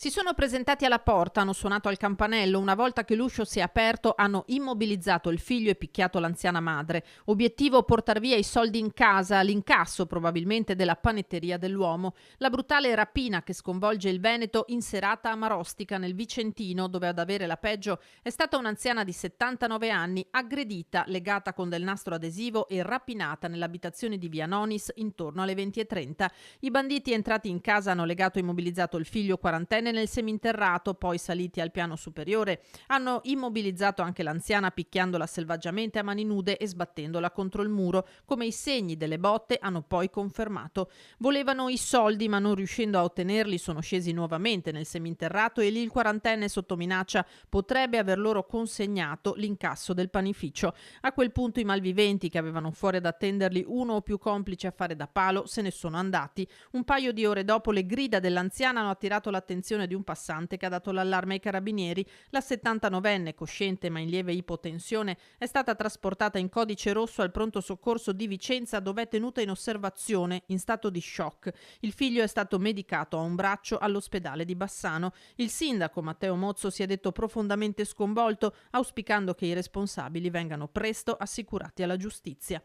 Si sono presentati alla porta, hanno suonato al campanello. Una volta che l'uscio si è aperto, hanno immobilizzato il figlio e picchiato l'anziana madre. Obiettivo: portar via i soldi in casa, l'incasso probabilmente della panetteria dell'uomo. La brutale rapina che sconvolge il Veneto in serata a Marostica, nel Vicentino, dove ad avere la peggio è stata un'anziana di 79 anni, aggredita, legata con del nastro adesivo e rapinata nell'abitazione di Via Nonis intorno alle 20:30. I banditi entrati in casa hanno legato e immobilizzato il figlio quarantenne nel seminterrato, poi saliti al piano superiore. Hanno immobilizzato anche l'anziana picchiandola selvaggiamente a mani nude e sbattendola contro il muro, come i segni delle botte hanno poi confermato. Volevano i soldi, ma non riuscendo a ottenerli sono scesi nuovamente nel seminterrato e lì il quarantenne, sotto minaccia, potrebbe aver loro consegnato l'incasso del panificio. A quel punto i malviventi, che avevano fuori ad attenderli uno o più complici a fare da palo, se ne sono andati. Un paio di ore dopo le grida dell'anziana hanno attirato l'attenzione di un passante che ha dato l'allarme ai carabinieri. La 79enne, cosciente ma in lieve ipotensione, è stata trasportata in codice rosso al pronto soccorso di Vicenza, dove è tenuta in osservazione in stato di shock. Il figlio è stato medicato a un braccio all'ospedale di Bassano. Il sindaco Matteo Mozzo si è detto profondamente sconvolto, auspicando che i responsabili vengano presto assicurati alla giustizia.